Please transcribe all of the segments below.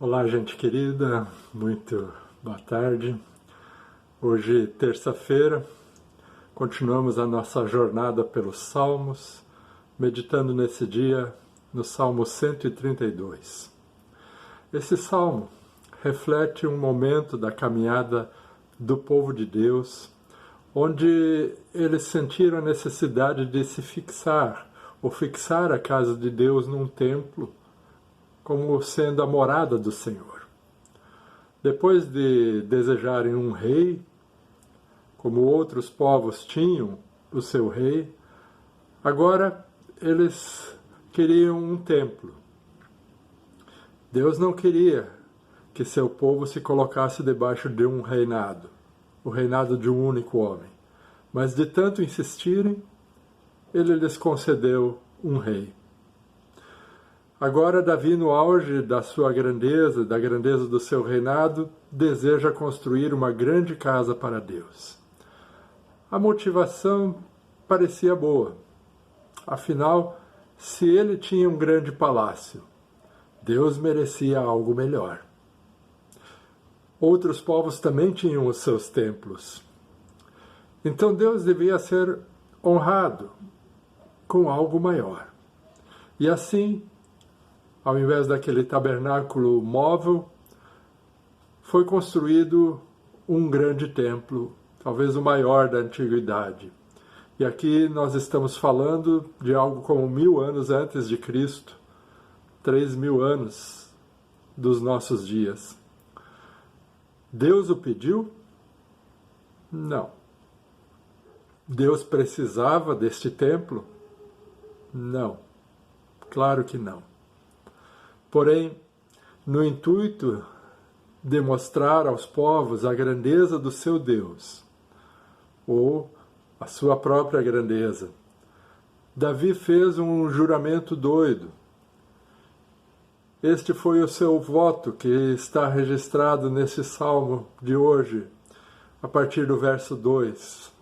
Olá, gente querida, muito boa tarde. Hoje, terça-feira, continuamos a nossa jornada pelos Salmos, meditando nesse dia no Salmo 132. Esse salmo reflete um momento da caminhada do povo de Deus, onde eles sentiram a necessidade de se fixar, ou fixar a casa de Deus num templo, como sendo a morada do Senhor. Depois de desejarem um rei, como outros povos tinham o seu rei, agora eles queriam um templo. Deus não queria que seu povo se colocasse debaixo de um reinado, o reinado de um único homem. Mas de tanto insistirem, ele lhes concedeu um rei. Agora Davi, no auge da sua grandeza, da grandeza do seu reinado, deseja construir uma grande casa para Deus. A motivação parecia boa. Afinal, se ele tinha um grande palácio, Deus merecia algo melhor. Outros povos também tinham os seus templos. Então Deus devia ser honrado com algo maior. E assim, ao invés daquele tabernáculo móvel, foi construído um grande templo, talvez o maior da antiguidade. E aqui nós estamos falando de algo como 1000 anos antes de Cristo, 3000 anos dos nossos dias. Deus o pediu? Não. Deus precisava deste templo? Não. Claro que não. Porém, no intuito de mostrar aos povos a grandeza do seu Deus, ou a sua própria grandeza, Davi fez um juramento doido. Este foi o seu voto que está registrado nesse salmo de hoje, a partir do verso 2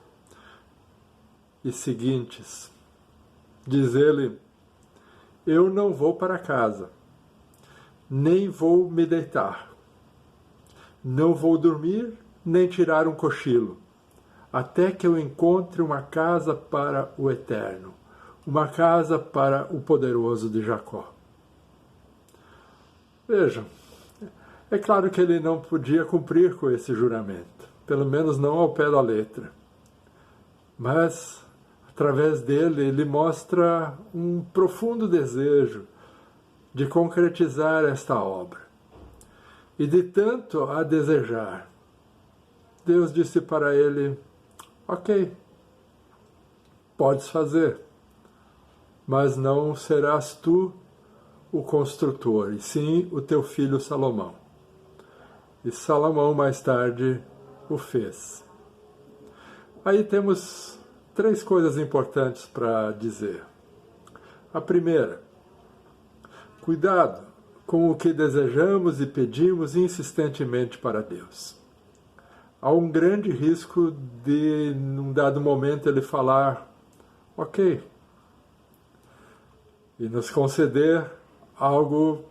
e seguintes. Diz ele: eu não vou para casa, nem vou me deitar. Não vou dormir, nem tirar um cochilo, até que eu encontre uma casa para o Eterno, uma casa para o poderoso de Jacó. Vejam, é claro que ele não podia cumprir com esse juramento, pelo menos não ao pé da letra. Mas, através dele, ele mostra um profundo desejo de concretizar esta obra. E de tanto a desejar, Deus disse para ele: ok, podes fazer, mas não serás tu o construtor, e sim o teu filho Salomão. E Salomão mais tarde o fez. Aí temos 3 coisas importantes para dizer. A primeira: cuidado com o que desejamos e pedimos insistentemente para Deus. Há um grande risco de, num dado momento, ele falar: ok, e nos conceder algo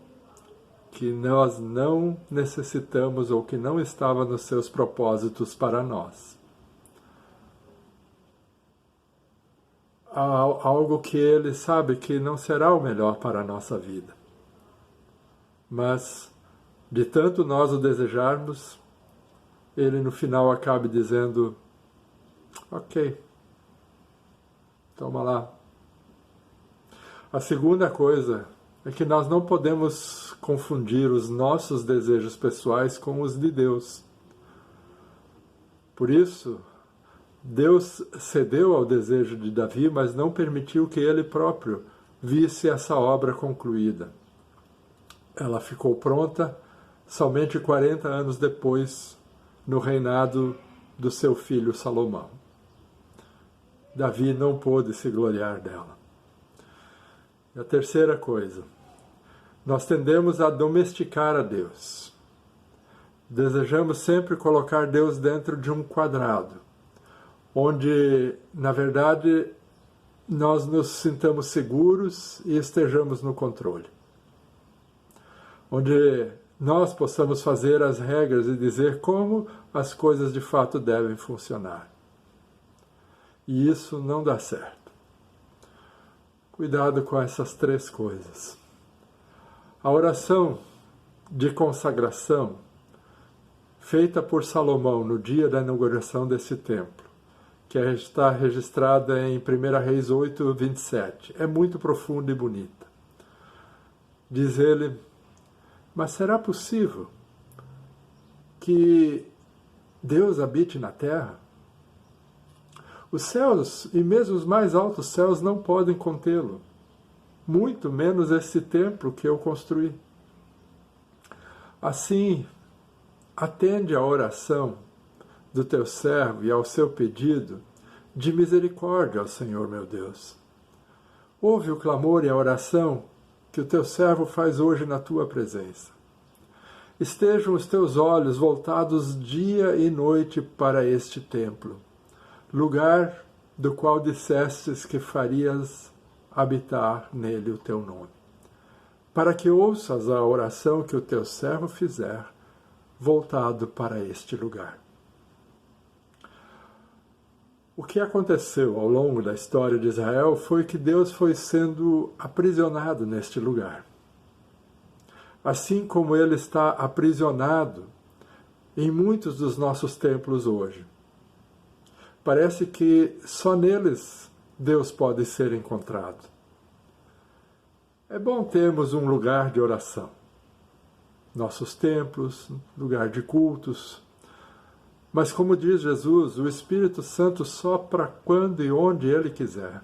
que nós não necessitamos ou que não estava nos seus propósitos para nós. Algo que ele sabe que não será o melhor para a nossa vida. Mas, de tanto nós o desejarmos, ele no final acaba dizendo: ok, toma lá. A segunda coisa é que nós não podemos confundir os nossos desejos pessoais com os de Deus. Por isso, Deus cedeu ao desejo de Davi, mas não permitiu que ele próprio visse essa obra concluída. Ela ficou pronta somente 40 anos depois, no reinado do seu filho Salomão. Davi não pôde se gloriar dela. E a terceira coisa: nós tendemos a domesticar a Deus. Desejamos sempre colocar Deus dentro de um quadrado, onde, na verdade, nós nos sintamos seguros e estejamos no controle. Onde nós possamos fazer as regras e dizer como as coisas de fato devem funcionar. E isso não dá certo. Cuidado com essas três coisas. A oração de consagração feita por Salomão no dia da inauguração desse templo, que está registrada em 1 Reis 8, 27, é muito profunda e bonita. Diz ele: mas será possível que Deus habite na terra? Os céus, e mesmo os mais altos céus, não podem contê-lo, muito menos esse templo que eu construí. Assim, atende à oração do teu servo e ao seu pedido de misericórdia ao Senhor meu Deus. Ouve o clamor e a oração que o teu servo faz hoje na tua presença. Estejam os teus olhos voltados dia e noite para este templo, lugar do qual dissestes que farias habitar nele o teu nome, para que ouças a oração que o teu servo fizer, voltado para este lugar. O que aconteceu ao longo da história de Israel foi que Deus foi sendo aprisionado neste lugar. Assim como ele está aprisionado em muitos dos nossos templos hoje. Parece que só neles Deus pode ser encontrado. É bom termos um lugar de oração. Nossos templos, lugar de cultos. Mas como diz Jesus, o Espírito Santo sopra quando e onde Ele quiser.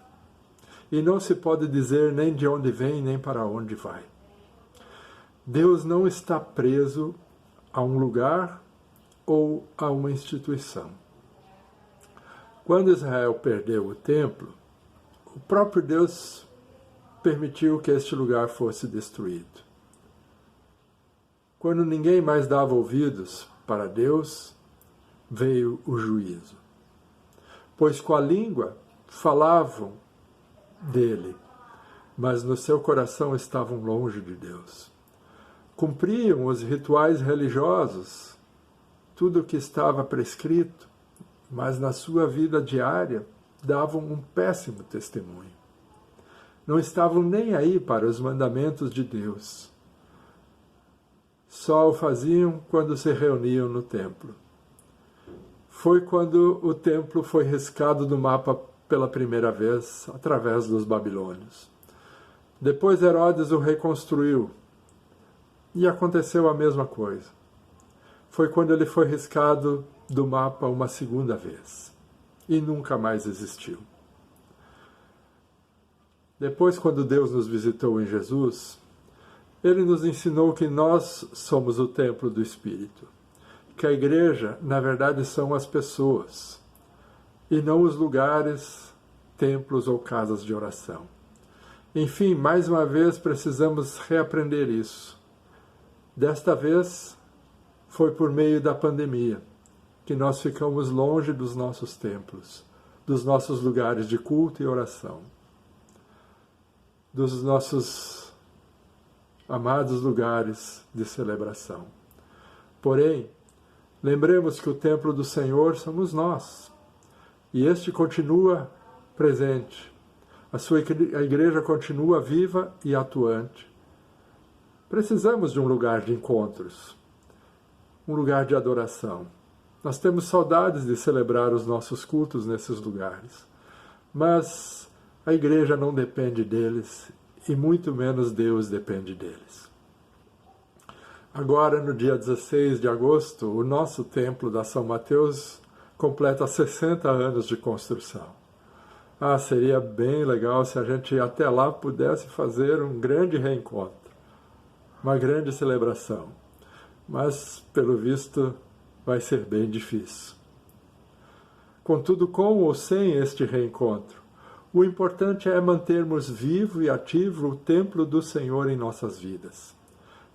E não se pode dizer nem de onde vem, nem para onde vai. Deus não está preso a um lugar ou a uma instituição. Quando Israel perdeu o templo, o próprio Deus permitiu que este lugar fosse destruído. Quando ninguém mais dava ouvidos para Deus, veio o juízo. Pois com a língua falavam dele, mas no seu coração estavam longe de Deus. Cumpriam os rituais religiosos, tudo o que estava prescrito, mas na sua vida diária davam um péssimo testemunho. Não estavam nem aí para os mandamentos de Deus. Só o faziam quando se reuniam no templo. Foi quando o templo foi riscado do mapa pela primeira vez, através dos babilônios. Depois Herodes o reconstruiu, e aconteceu a mesma coisa. Foi quando ele foi riscado do mapa uma segunda vez, e nunca mais existiu. Depois, quando Deus nos visitou em Jesus, Ele nos ensinou que nós somos o templo do Espírito. Que a igreja, na verdade, são as pessoas, e não os lugares, templos ou casas de oração. Enfim, mais uma vez precisamos reaprender isso. Desta vez, foi por meio da pandemia que nós ficamos longe dos nossos templos, dos nossos lugares de culto e oração, dos nossos amados lugares de celebração. Porém, lembremos que o templo do Senhor somos nós, e este continua presente. A igreja continua viva e atuante. Precisamos de um lugar de encontros, um lugar de adoração. Nós temos saudades de celebrar os nossos cultos nesses lugares, mas a igreja não depende deles, e muito menos Deus depende deles. Agora, no dia 16 de agosto, o nosso templo da São Mateus completa 60 anos de construção. Seria bem legal se a gente até lá pudesse fazer um grande reencontro, uma grande celebração. Mas, pelo visto, vai ser bem difícil. Contudo, com ou sem este reencontro, o importante é mantermos vivo e ativo o templo do Senhor em nossas vidas.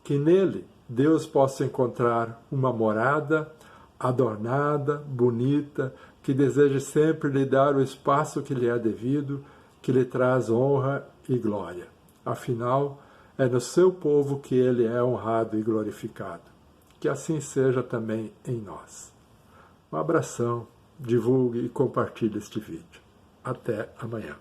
Que nele Deus possa encontrar uma morada adornada, bonita, que deseje sempre lhe dar o espaço que lhe é devido, que lhe traz honra e glória. Afinal, É no seu povo que ele é honrado e glorificado. Que assim seja também em nós. Um abração, divulgue e compartilhe este vídeo. Até amanhã.